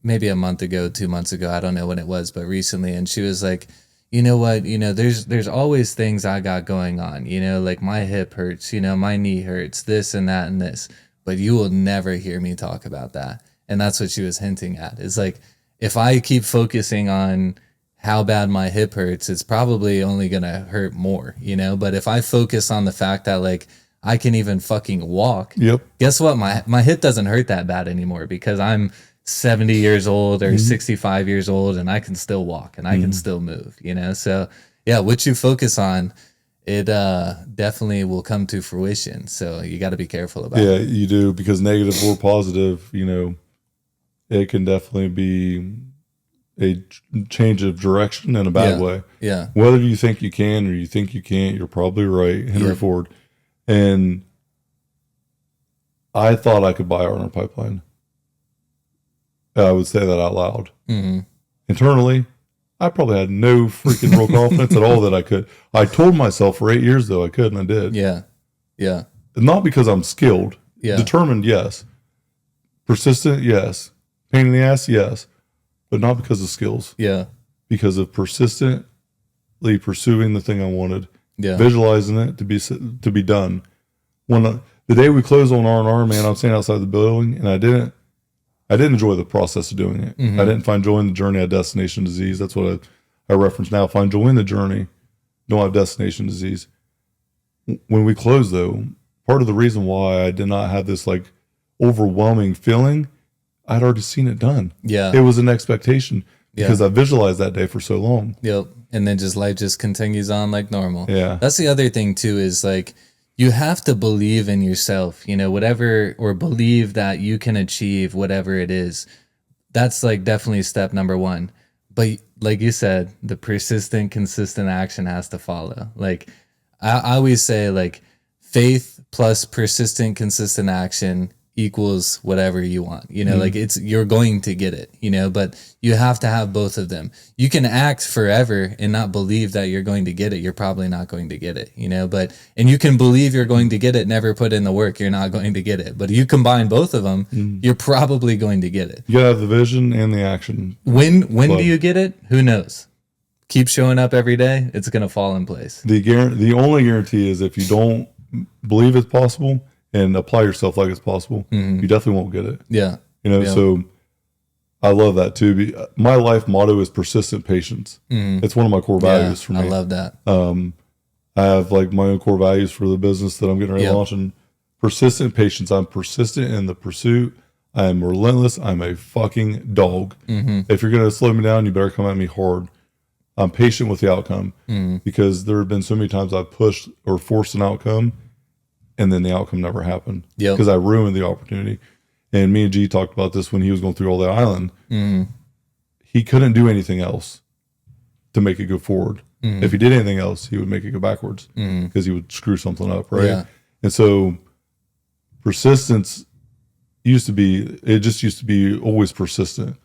maybe a month ago, 2 months ago, I don't know when it was, but recently. And she was like, you know what, there's always things I got going on, like my hip hurts, my knee hurts, this and that and this, but you will never hear me talk about that. And that's what she was hinting at. It's like, if I keep focusing on how bad my hip hurts, it's probably only going to hurt more, but if I focus on the fact that like, I can even fucking walk, guess what? My hip doesn't hurt that bad anymore because I'm 70 years old or 65 years old and I can still walk and I can still move, So yeah, what you focus on, it definitely will come to fruition. So you got to be careful about it. Yeah, you do, because negative or positive, it can definitely be a change of direction in a bad way. Yeah. Whether you think you can or you think you can't, you're probably right. Henry Ford. And I thought I could buy art on a pipeline. I would say that out loud. Mm-hmm. Internally, I probably had no freaking real confidence at all that I could. I told myself for 8 years, though, I could, and I did. Yeah. Yeah. Not because I'm skilled. Yeah. Determined, yes. Persistent, yes. Pain in the ass, yes. But not because of skills. Yeah. Because of persistently pursuing the thing I wanted. Yeah. Visualizing it to be done. The day we closed on R&R, man, I'm standing outside the building, and I didn't enjoy the process of doing it. Mm-hmm. I didn't find joy in the journey. I had destination disease. That's what I reference now. Find joy in the journey. Don't have destination disease. When we closed, though, part of the reason why I did not have this like overwhelming feeling, I'd already seen it done. Yeah. It was an expectation because I visualized that day for so long. Yep. And then life just continues on like normal. Yeah. That's the other thing too, is like, you have to believe in yourself, whatever, or believe that you can achieve whatever it is. That's like definitely step number one. But like you said, the persistent, consistent action has to follow. Like I always say, like faith plus persistent, consistent action equals whatever you want, like you're going to get it, but you have to have both of them. You can act forever and not believe that you're going to get it. You're probably not going to get it, and you can believe you're going to get it, never put in the work. You're not going to get it, but you combine both of them, you're probably going to get it. You gotta have the vision and the action. When do you get it? Who knows? Keep showing up every day. It's going to fall in place. The only guarantee is if you don't believe it's possible and apply yourself like it's possible, you definitely won't get it. Yeah. So I love that too. My life motto is persistent patience. It's one of my core values for me. I love that. I have like my own core values for the business that I'm getting ready to launch, and persistent patience. I'm persistent in the pursuit. I am relentless. I'm a fucking dog. If you're going to slow me down, you better come at me hard. I'm patient with the outcome because there have been so many times I've pushed or forced an outcome and then the outcome never happened because I ruined the opportunity. And me and G talked about this when he was going through all the island. He couldn't do anything else to make it go forward. If he did anything else, he would make it go backwards because he would screw something up, right? Yeah. And so persistence used to be always persistent,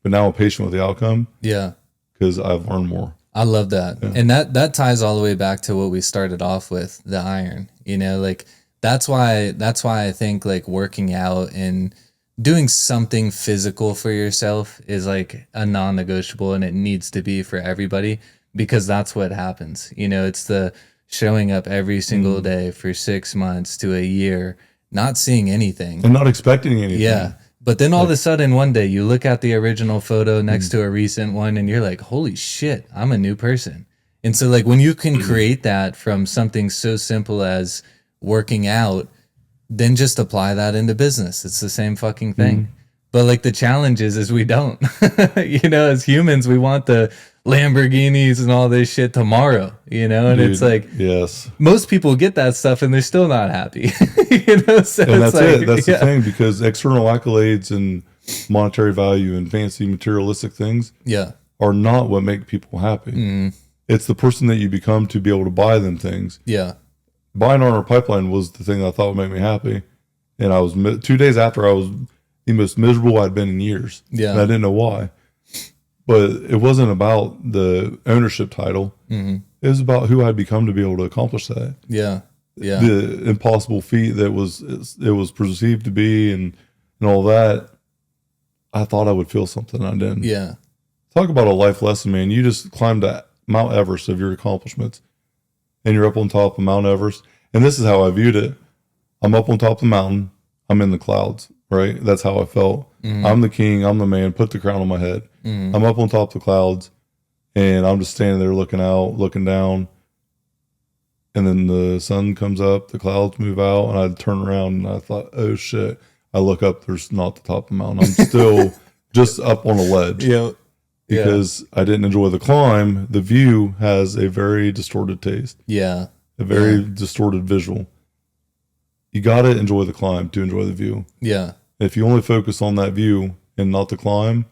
but now I'm patient with the outcome. Yeah. Because I've learned more. I love that. Yeah. And that ties all the way back to what we started off with, the iron. Like that's why I think like working out and doing something physical for yourself is like a non-negotiable, and it needs to be for everybody, because that's what happens. You know, it's the showing up every single day for 6 months to a year, not seeing anything. And not expecting anything. Yeah. But then all of a sudden one day you look at the original photo next to a recent one and you're like, holy shit, I'm a new person. And so like when you can create that from something so simple as working out, then just apply that into business. It's the same fucking thing. But like the challenge is we don't. You know, as humans, we want the Lamborghinis and all this shit tomorrow, you know? And Dude, it's like, yes. most people get that stuff and they're still not happy. You know, so And it's that's like, it. That's the thing, because external accolades and monetary value and fancy materialistic things Yeah. are not what make people happy. It's the person that you become to be able to buy them things. Yeah. Buying on our pipeline was the thing that I thought would make me happy. And I was 2 days after, I was the most miserable I'd been in years. Yeah. And I didn't know why. But it wasn't about the ownership title. It was about who I'd become to be able to accomplish that. Yeah. Yeah. The impossible feat that it was perceived to be, and all that. I thought I would feel something. I didn't. Yeah. Talk about a life lesson, man. You just climbed that Mount Everest of your accomplishments, and you're up on top of Mount Everest. And this is how I viewed it. I'm up on top of the mountain. I'm in the clouds, right? That's how I felt. I'm the king. I'm the man. Put the crown on my head. I'm up on top of the clouds, and I'm just standing there looking out, looking down. And then the sun comes up, the clouds move out, and I turn around and I thought, oh shit. I look up, there's not the top of the mountain. I'm still just up on a ledge. Yeah. Because I didn't enjoy the climb. The view has a very distorted taste, Yeah. a very distorted visual. You got to enjoy the climb to enjoy the view. Yeah. If you only focus on that view and not the climb,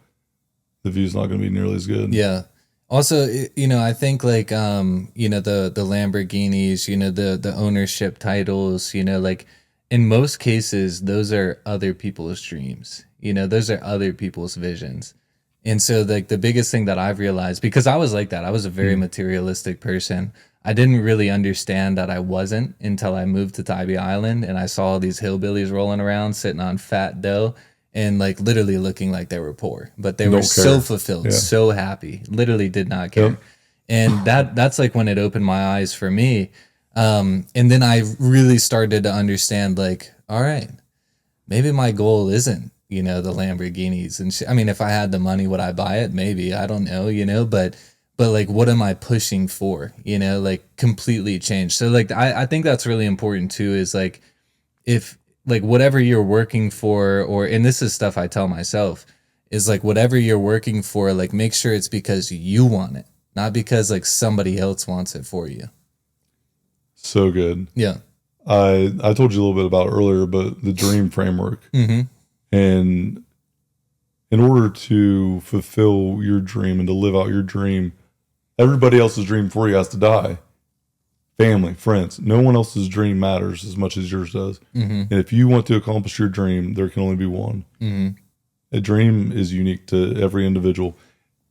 the view's not going to be nearly as good. Yeah. Also, you know, I think like, you know, the Lamborghinis, you know, the ownership titles, you know, like in most cases, those are other people's dreams. You know, those are other people's visions. And so like the biggest thing that I've realized, because I was like that, I was a very materialistic person. I didn't really understand that I wasn't until I moved to Tybee Island and I saw all these hillbillies rolling around sitting on fat dough and like literally looking like they were poor, but they were so fulfilled, so happy, literally did not care. And that's like when it opened my eyes for me. And then I really started to understand like, all right, maybe my goal isn't, you know, the Lamborghinis and I mean, if I had the money, would I buy it? Maybe, I don't know, you know, but like, what am I pushing for, you know, like completely changed. So like, I think that's really important too, is like, if like whatever you're working for, or, and this is stuff I tell myself, is like, whatever you're working for, like make sure it's because you want it, not because like somebody else wants it for you. So good. Yeah. I told you a little bit about it earlier, but the dream framework. And in order to fulfill your dream and to live out your dream, everybody else's dream for you has to die. Family, friends, no one else's dream matters as much as yours does. And if you want to accomplish your dream, there can only be one. A dream is unique to every individual.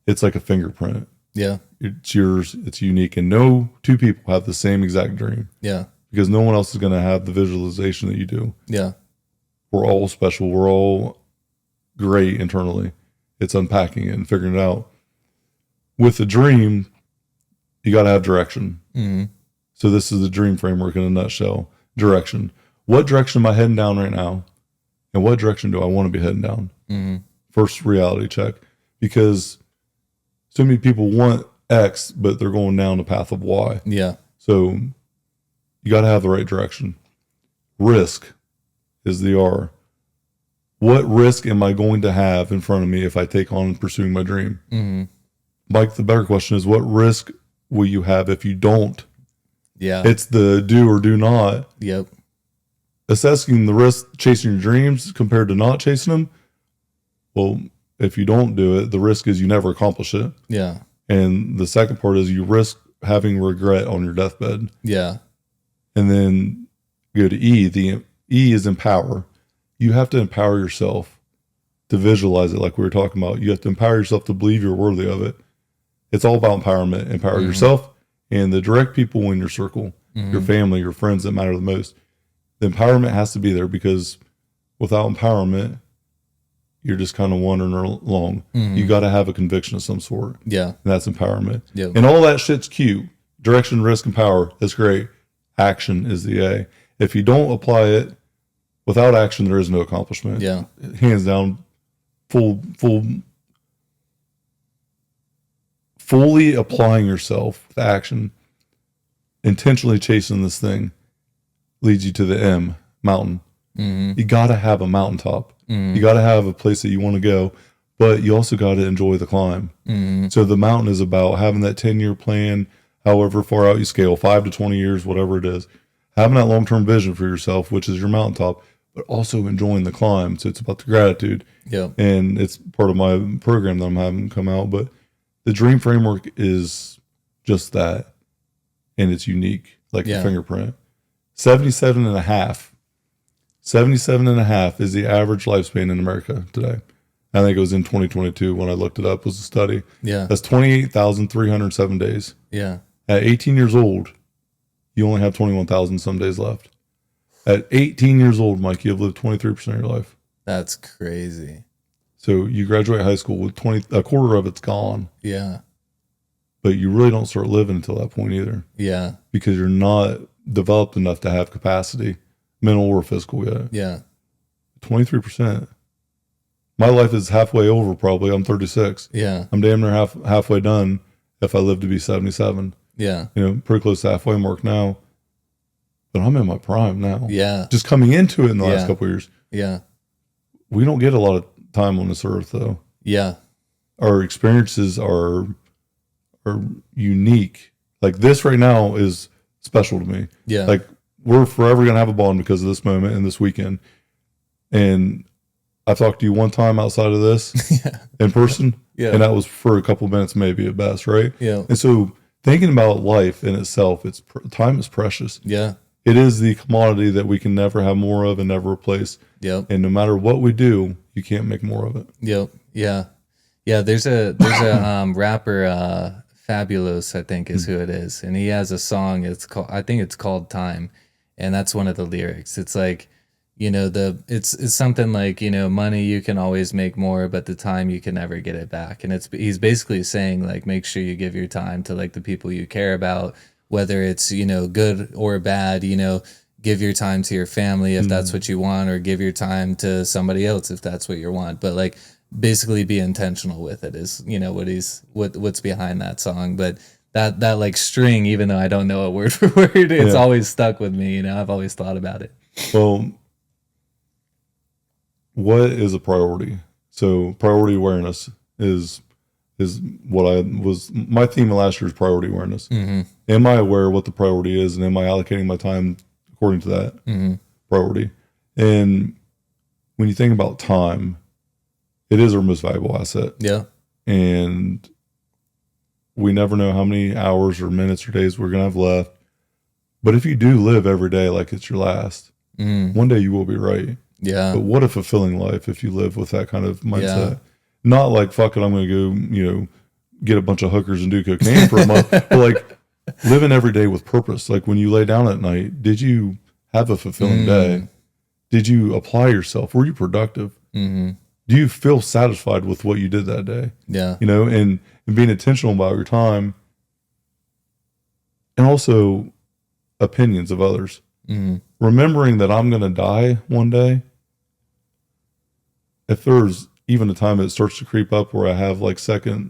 It's like a fingerprint. Yeah. It's yours. It's unique. And no two people have the same exact dream. Yeah. Because no one else is going to have the visualization that you do. Yeah. We're all special. We're all great internally. It's unpacking it and figuring it out. With a dream, you got to have direction. So this is the dream framework in a nutshell. Direction. What direction am I heading down right now? And what direction do I want to be heading down? First reality check. Because so many people want X, but they're going down the path of Y. Yeah. So you got to have the right direction. Risk is the R. What risk am I going to have in front of me if I take on pursuing my dream? Mike, the better question is, what risk will you have if you don't? Yeah. It's the do or do not. Yep. Assessing the risk chasing your dreams compared to not chasing them. Well, if you don't do it, the risk is you never accomplish it. Yeah. And the second part is you risk having regret on your deathbed. Yeah. And then go to E. The E is empower. You have to empower yourself to visualize it like we were talking about. You have to empower yourself to believe you're worthy of it. It's all about empowerment. Empower yourself and the direct people in your circle, your family, your friends that matter the most. The empowerment has to be there, because without empowerment, you're just kind of wandering along. You got to have a conviction of some sort. Yeah. And that's empowerment. Yep. And all that shit's cute. Direction, risk, and power. That's great. Action is the A. If you don't apply it, without action, there is no accomplishment. Yeah. Hands down, fully applying yourself with action, intentionally chasing this thing leads you to the M, mountain. You got to have a mountaintop. You got to have a place that you want to go, but you also got to enjoy the climb. So the mountain is about having that 10-year plan, however far out you scale, 5 to 20 years, whatever it is, having that long-term vision for yourself, which is your mountaintop, but also enjoying the climb. So it's about the gratitude. Yeah. And it's part of my program that I'm having come out. But the dream framework is just that. And it's unique, like the fingerprint. 77 and a half. 77 and a half is the average lifespan in America today. I think it was in 2022 when I looked it up, was a study. Yeah. That's 28,307 days. Yeah. At 18 years old, you only have 21,000 some days left. At 18 years old, Mike, you have lived 23% of your life. That's crazy. So you graduate high school with a quarter of it's gone. Yeah. But you really don't start living until that point either. Yeah. Because you're not developed enough to have capacity, mental or physical yet. Yeah. 23%. My life is halfway over probably. I'm 36. Yeah. I'm damn near halfway done if I live to be 77. Yeah. You know, pretty close to halfway mark now. But I'm in my prime now. Yeah. Just coming into it in the last couple of years. Yeah. We don't get a lot of time on this earth though. Yeah. Our experiences are unique. Like this right now is special to me. Yeah. Like we're forever going to have a bond because of this moment and this weekend. And I talked to you one time outside of this in person. Yeah. And that was for a couple of minutes, maybe at best. Right. Yeah. And so thinking about life in itself, time is precious. Yeah. It is the commodity that we can never have more of and never replace. Yep. And no matter what we do, you can't make more of it. Yep. Yeah. Yeah. There's a rapper, Fabulous, I think is who it is. And he has a song. I think it's called Time. And that's one of the lyrics. It's like, you know, it's something like, you know, money, you can always make more, but the time you can never get it back. And he's basically saying like, make sure you give your time to like the people you care about, whether it's, you know, good or bad, you know, give your time to your family if that's what you want, or give your time to somebody else if that's what you want. But like basically be intentional with it is, you know, what's behind that song. But that like string, even though I don't know it word for word, it's always stuck with me. You know, I've always thought about it. Well, what is a priority? So priority awareness is what my theme of last year's priority awareness. Am I aware of what the priority is, and am I allocating my time according to that priority? And when you think about time, it is our most valuable asset. Yeah. And we never know how many hours or minutes or days we're going to have left. But if you do live every day like it's your last, one day you will be right. Yeah. But what a fulfilling life if you live with that kind of mindset. Yeah. Not like, fuck it, I'm going to go, you know, get a bunch of hookers and do cocaine for a month. But like living every day with purpose. Like when you lay down at night, did you have a fulfilling day? Did you apply yourself? Were you productive? Do you feel satisfied with what you did that day? Yeah. You know, and being intentional about your time, and also opinions of others. Remembering that I'm going to die one day. If there's even a time that it starts to creep up where I have like secondary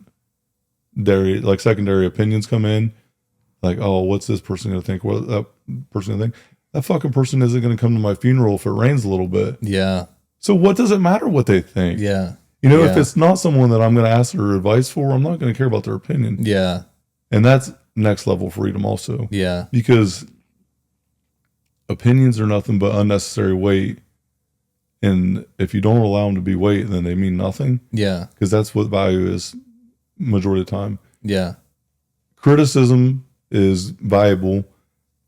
opinions come in, like, oh, what's this person going to think? What that person going to think? That fucking person isn't going to come to my funeral if it rains a little bit. Yeah. So what does it matter what they think? Yeah. You know, if it's not someone that I'm going to ask their advice for, I'm not going to care about their opinion. Yeah. And that's next level freedom also. Yeah. Because opinions are nothing but unnecessary weight. And if you don't allow them to be weight, then they mean nothing. Yeah. Because that's what value is majority of the time. Yeah. Criticism is valuable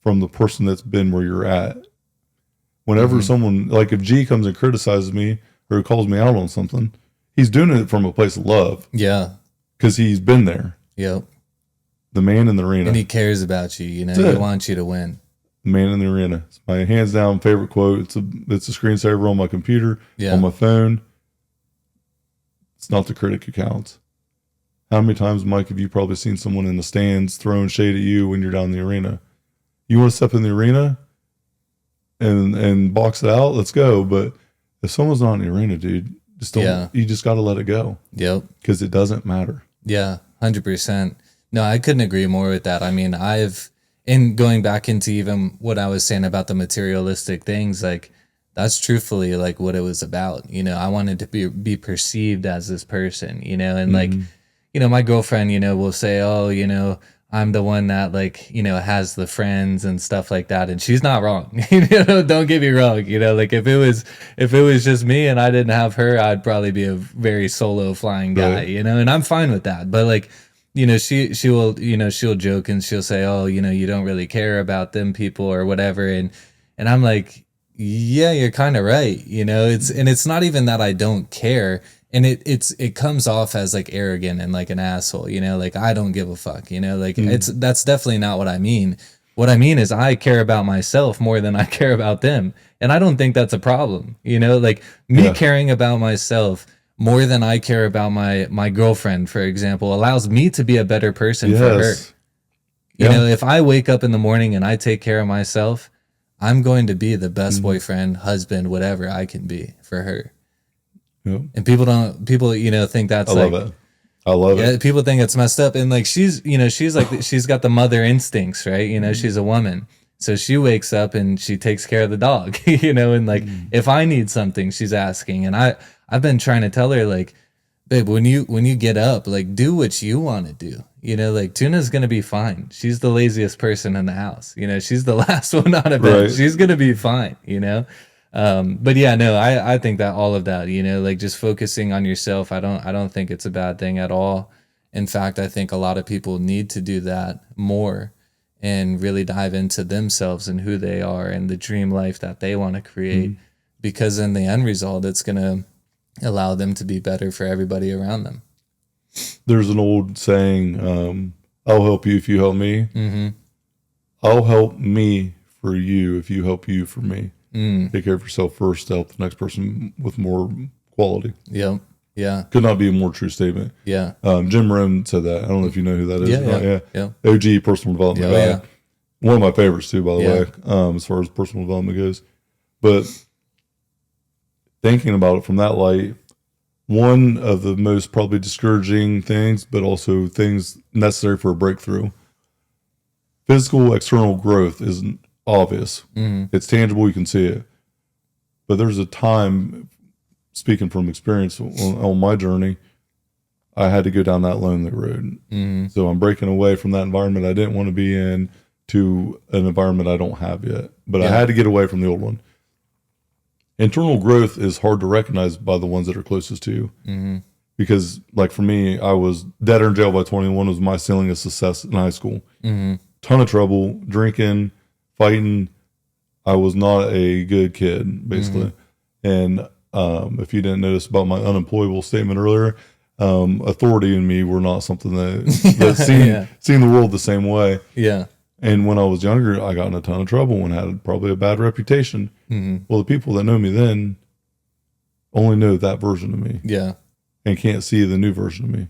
from the person that's been where you're at. Whenever someone, like if G comes and criticizes me or calls me out on something, he's doing it from a place of love. Yeah. Because he's been there. Yep. The man in the arena. And he cares about you, you know, he wants you to win. Man in the arena. It's my hands down favorite quote. It's a screensaver on my computer, on my phone. It's not the critic who counts. How many times, Mike, have you probably seen someone in the stands throwing shade at you when you're down in the arena? You want to step in the arena and box it out? Let's go. But if someone's not in the arena, dude, just don't. Yeah. You just got to let it go. Yep. Because it doesn't matter. Yeah, 100%. No, I couldn't agree more with that. I mean, in going back into even what I was saying about the materialistic things, like that's truthfully like what it was about. You know, I wanted to be perceived as this person, you know, and like, you know, my girlfriend, you know, will say, oh, you know, I'm the one that like, you know, has the friends and stuff like that. And she's not wrong. You know, don't get me wrong. You know, like if it was just me and I didn't have her, I'd probably be a very solo flying guy, Right. you know, and I'm fine with that. But like, you know, she will, you know, she'll joke and she'll say, oh, you know, you don't really care about them people or whatever. And I'm like, yeah, you're kind of right. You know, it's not even that I don't care. And it comes off as like arrogant and like an asshole, you know, like I don't give a fuck, you know, like that's definitely not what I mean. What I mean is I care about myself more than I care about them. And I don't think that's a problem, you know, like me caring about myself more than I care about my girlfriend, for example, allows me to be a better person for her. You know, if I wake up in the morning and I take care of myself, I'm going to be the best boyfriend, husband, whatever I can be for her. Yep. And people, you know, think that's I love it. People think it's messed up. And like, she's got the mother instincts, right? You know, she's a woman. So she wakes up and she takes care of the dog, you know, and like, if I need something, she's asking. And I've been trying to tell her like, babe, when you get up, like do what you want to do. You know, like Tuna's going to be fine. She's the laziest person in the house. You know, she's the last one out of bed. Right. She's going to be fine, you know? But yeah, no, I think that all of that, you know, like just focusing on yourself, I don't think it's a bad thing at all. In fact, I think a lot of people need to do that more and really dive into themselves and who they are and the dream life that they want to create, because in the end result, it's going to allow them to be better for everybody around them. There's an old saying, I'll help you if you help me. I'll help me for you if you help you for me. Take care of yourself first to help the next person with more quality. Yep. Yeah. Could not be a more true statement. Yeah. Jim Rohn said that. I don't know if you know who that is. Yeah. OG personal development guy. Yeah. One of my favorites too, by the way, as far as personal development goes. But thinking about it from that light, one of the most probably discouraging things, but also things necessary for a breakthrough. Physical external growth isn't obvious. It's tangible, you can see it. But there's a time, speaking from experience on my journey, I had to go down that lonely road. So I'm breaking away from that environment I didn't want to be in to an environment I don't have yet. But I had to get away from the old one. Internal growth is hard to recognize by the ones that are closest to you. Because, like for me, I was dead or in jail by 21 was my ceiling of success in high school. Ton of trouble, drinking, fighting. I was not a good kid, basically. And if you didn't notice about my unemployable statement earlier, authority and me were not something that seen the world the same way. Yeah. And when I was younger, I got in a ton of trouble and had probably a bad reputation. Well, the people that know me then only know that version of me. Yeah. And can't see the new version of me. And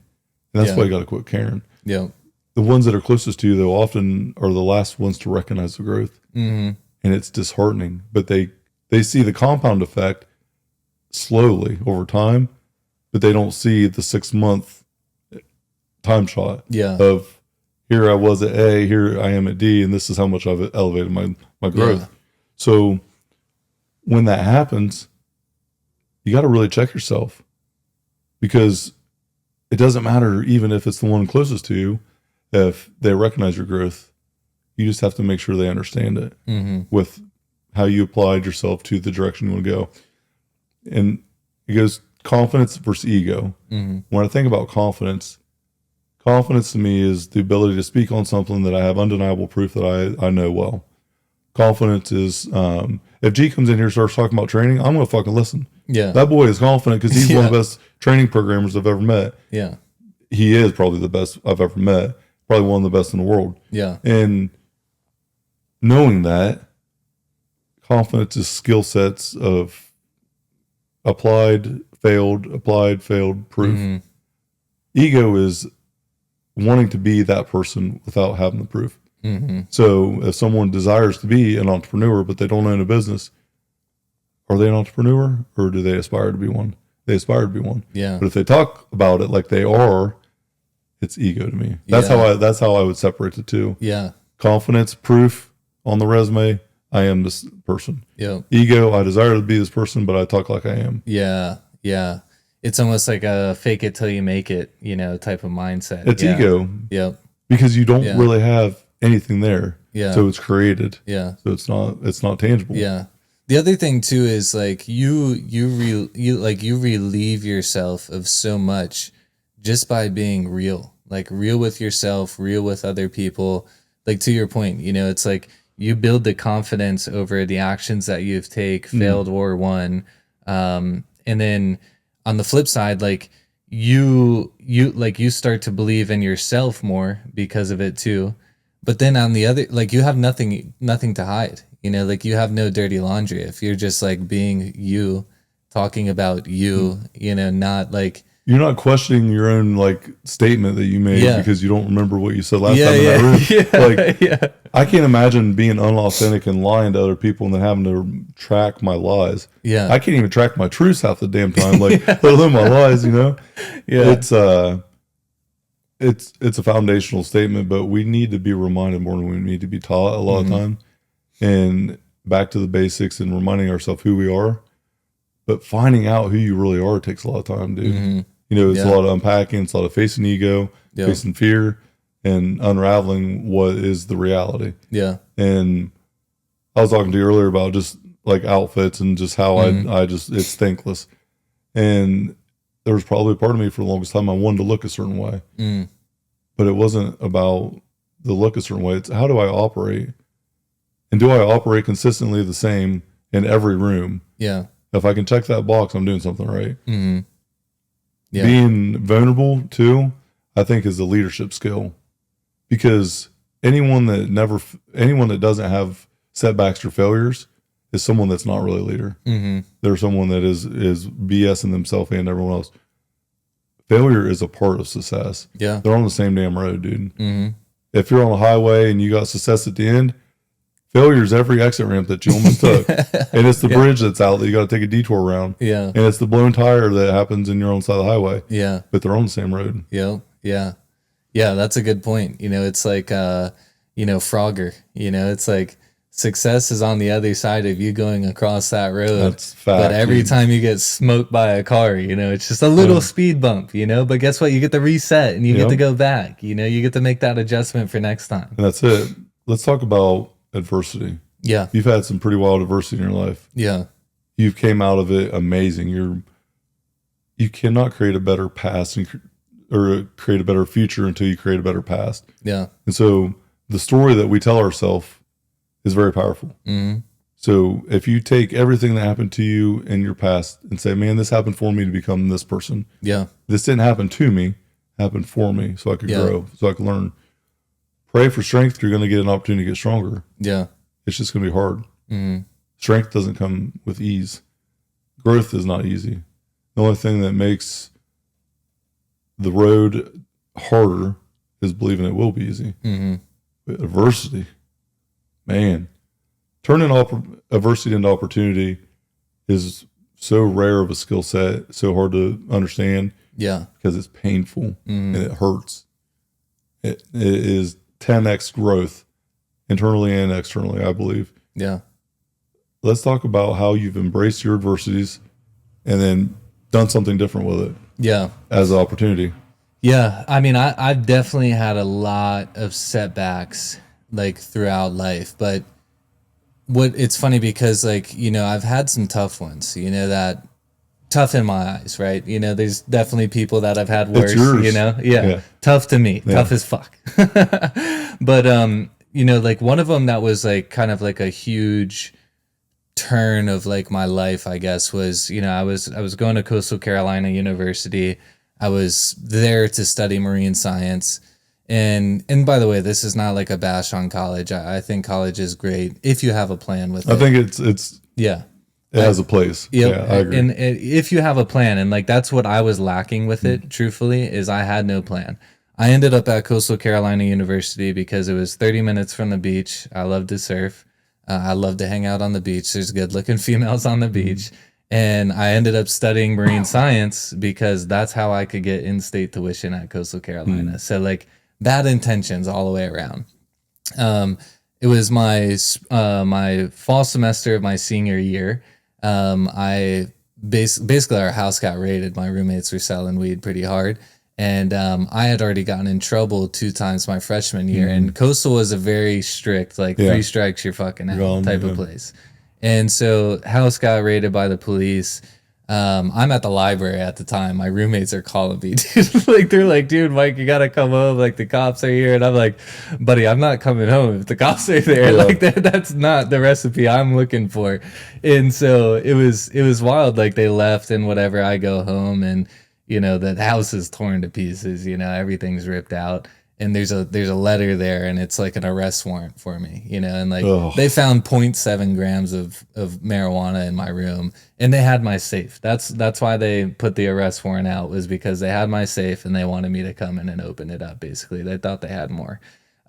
that's why you got to quit caring. Yeah. The ones that are closest to you, though, often are the last ones to recognize the growth. And it's disheartening. But they see the compound effect slowly over time, but they don't see the 6-month time shot of here I was at A, here I am at D, and this is how much I've elevated my growth. So when that happens, you got to really check yourself, because it doesn't matter even if it's the one closest to you, if they recognize your growth. You just have to make sure they understand it with how you applied yourself to the direction you want to go. And it goes confidence versus ego. When I think about confidence to me is the ability to speak on something that I have undeniable proof that I know well. Confidence is, if G comes in here and starts talking about training, I'm going to fucking listen. Yeah. That boy is confident because he's one of the best training programmers I've ever met. Yeah. He is probably the best I've ever met. Probably one of the best in the world. Yeah. And knowing that, confidence is skill sets of applied failed, applied, failed, proof. Ego is wanting to be that person without having the proof. So if someone desires to be an entrepreneur, but they don't own a business, are they an entrepreneur or do they aspire to be one? They aspire to be one. Yeah. But if they talk about it like they are, it's ego to me. That's how I would separate the two. Yeah. Confidence, proof on the resume, I am this person. Yep. Ego, I desire to be this person, but I talk like I am. Yeah. Yeah. It's almost like a fake it till you make it, type of mindset. It's ego. Yep. Because you don't really have anything there. Yeah. So it's created. Yeah. So it's not tangible. Yeah. The other thing too is like you relieve yourself of so much just by being real. Like real with yourself, real with other people. Like to your point, it's like you build the confidence over the actions that you've failed or won. And then on the flip side, like you start to believe in yourself more because of it too. But then on the other, like you have nothing to hide, like you have no dirty laundry. If you're just like being you, talking about you, not like, you're not questioning your own like statement that you made because you don't remember what you said last time in that room. I can't imagine being unauthentic and lying to other people and then having to track my lies. Yeah. I can't even track my truths half the damn time, like let alone my lies, Yeah. It's a foundational statement, but we need to be reminded more than we need to be taught a lot of time. And back to the basics and reminding ourselves who we are. But finding out who you really are takes a lot of time, dude. It's a lot of unpacking, it's a lot of facing ego, facing fear, and unraveling what is the reality. Yeah. And I was talking to you earlier about just like outfits and just how I just, it's thankless. And there was probably a part of me for the longest time I wanted to look a certain way. But it wasn't about the look a certain way. It's how do I operate? And do I operate consistently the same in every room? Yeah. If I can check that box, I'm doing something right. Yeah. Being vulnerable too, I think, is a leadership skill, because anyone that doesn't have setbacks or failures is someone that's not really a leader. They're someone that is BSing themselves and everyone else. Failure is a part of success. Yeah. They're on the same damn road, dude. If you're on a highway and you got success at the end, failure is every exit ramp that you almost took. And it's the bridge that's out that you got to take a detour around. Yeah. And it's the blown tire that happens in your own side of the highway. Yeah. But they're on the same road. Yeah. Yeah. Yeah. That's a good point. It's like, Frogger, it's like success is on the other side of you going across that road. That's fact. But every time you get smoked by a car, it's just a little speed bump, but guess what? You get to reset and you get to go back, you get to make that adjustment for next time. And that's it. Let's talk about adversity. Yeah. You've had some pretty wild adversity in your life. Yeah. You've came out of it amazing. You cannot create a better past or create a better future until you create a better past. Yeah. And so the story that we tell ourselves is very powerful. So if you take everything that happened to you in your past and say, man, this happened for me to become this person. Yeah. This didn't happen to me, it happened for me so I could grow, so I could learn. Pray for strength. You're going to get an opportunity to get stronger. Yeah. It's just going to be hard. Strength doesn't come with ease. Growth is not easy. The only thing that makes the road harder is believing it will be easy. But adversity, man, turning adversity into opportunity is so rare of a skill set, so hard to understand. Yeah. Because it's painful and it hurts. It is 10x growth internally and externally, I believe. Yeah. Let's talk about how you've embraced your adversities and then done something different with it. Yeah. As an opportunity. Yeah. I mean, I've definitely had a lot of setbacks like throughout life, but it's funny because like, I've had some tough ones, that tough in my eyes, right? There's definitely people that I've had worse, Yeah. Tough to me, tough as fuck. But, like one of them that was like kind of like a huge turn of like my life, I guess, was, I was going to Coastal Carolina University. I was there to study marine science. And by the way, this is not like a bash on college. I think college is great if you have a plan with it. I think it's yeah. It has a place. Yep. Yeah, I agree. And if you have a plan, and like that's what I was lacking with it, truthfully, is I had no plan. I ended up at Coastal Carolina University because it was 30 minutes from the beach. I love to surf. I love to hang out on the beach. There's good looking females on the beach. And I ended up studying marine science because that's how I could get in-state tuition at Coastal Carolina. So like bad intentions all the way around. It was my fall semester of my senior year. I basically our house got raided. My roommates were selling weed pretty hard, and I had already gotten in trouble 2 times my freshman year. And Coastal was a very strict, like 3 strikes you're fucking out type of place. And so house got raided by the police. I'm at the library at the time. My roommates are calling me, dude. Like they're like, dude, Mike, you gotta come home. Like the cops are here, and I'm like, buddy, I'm not coming home if the cops are there. Like that's not the recipe I'm looking for. And so it was wild. Like they left and whatever. I go home and the house is torn to pieces. Everything's ripped out. And there's a letter there, and it's like an arrest warrant for me, and like they found 0.7 grams of marijuana in my room, and they had my safe. That's why they put the arrest warrant out, was because they had my safe and they wanted me to come in and open it up. Basically, they thought they had more.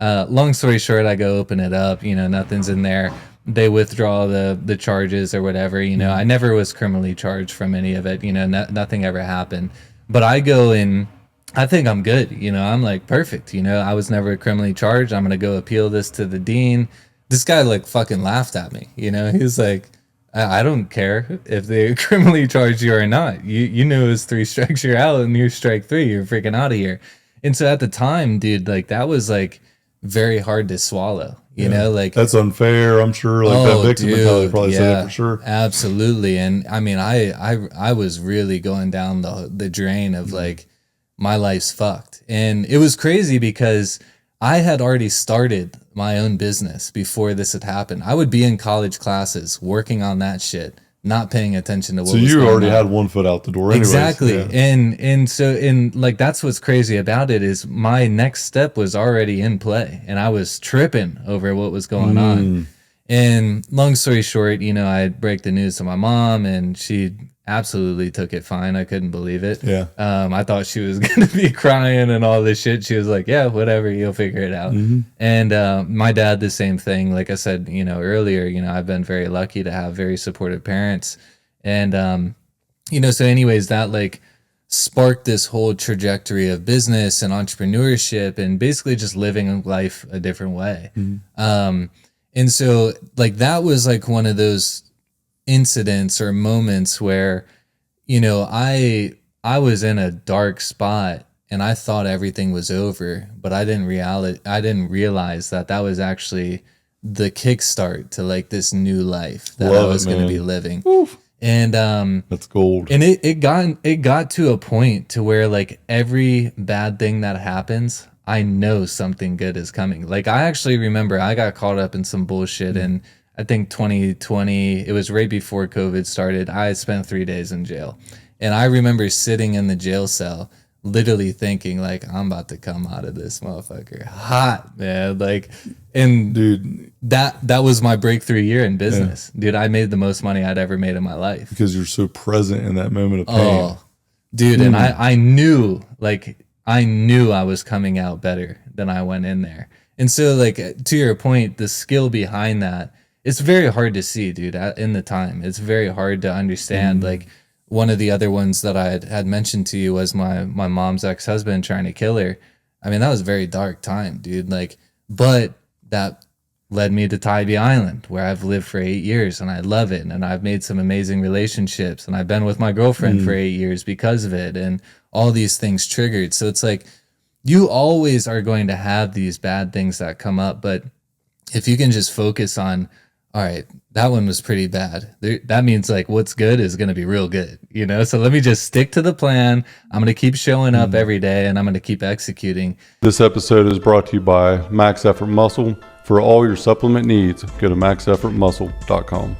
Long story short, I go open it up, nothing's in there. They withdraw the charges or whatever. I never was criminally charged from any of it. Nothing ever happened. But I go in. I think I'm good. I'm like, perfect. I was never criminally charged. I'm going to go appeal this to the dean. This guy like fucking laughed at me. He was like, I don't care if they criminally charged you or not. You knew it was 3 strikes, you're out, and you're strike 3, you're freaking out of here. And so at the time, dude, like that was like very hard to swallow, like that's unfair. I'm sure like that victim mentality probably said it for sure. Absolutely. And I mean, I was really going down the drain of like, my life's fucked. And it was crazy because I had already started my own business before this had happened. I would be in college classes working on that shit, not paying attention to what was going on. So you already had one foot out the door anyways. Exactly. Yeah. And like that's what's crazy about it is my next step was already in play, and I was tripping over what was going on. And long story short, I break the news to my mom, and she absolutely took it fine. I couldn't believe it. Yeah. I thought she was going to be crying and all this shit. She was like, yeah, whatever, you'll figure it out. And my dad, the same thing. Like I said, earlier, I've been very lucky to have very supportive parents. And, so anyways, that like sparked this whole trajectory of business and entrepreneurship and basically just living life a different way. And so like that was like one of those incidents or moments where I was in a dark spot and I thought everything was over, but I didn't realize that was actually the kickstart to like this new life that I was going to be living. Oof. And that's gold. And it got to a point to where like every bad thing that happens, I know something good is coming. Like I actually remember I got caught up in some bullshit and I think 2020, it was right before COVID started. I spent 3 days in jail. And I remember sitting in the jail cell, literally thinking like, I'm about to come out of this motherfucker hot, man. Like, and dude, that was my breakthrough year in business. Dude, I made the most money I'd ever made in my life. Because you're so present in that moment of pain. Oh, dude. And I knew I was coming out better than I went in there. And so like, to your point, the skill behind that, it's very hard to see, dude, in the time. It's very hard to understand. Like one of the other ones that I had mentioned to you was my mom's ex-husband trying to kill her. I mean, that was a very dark time, dude. Like, but that led me to Tybee Island, where I've lived for 8 years and I love it. And I've made some amazing relationships and I've been with my girlfriend for 8 years because of it. And all these things triggered. So it's like, you always are going to have these bad things that come up. But if you can just focus on, all right, that one was pretty bad. That means like what's good is going to be real good, So let me just stick to the plan. I'm going to keep showing up every day and I'm going to keep executing. This episode is brought to you by Max Effort Muscle. For all your supplement needs, go to maxeffortmuscle.com.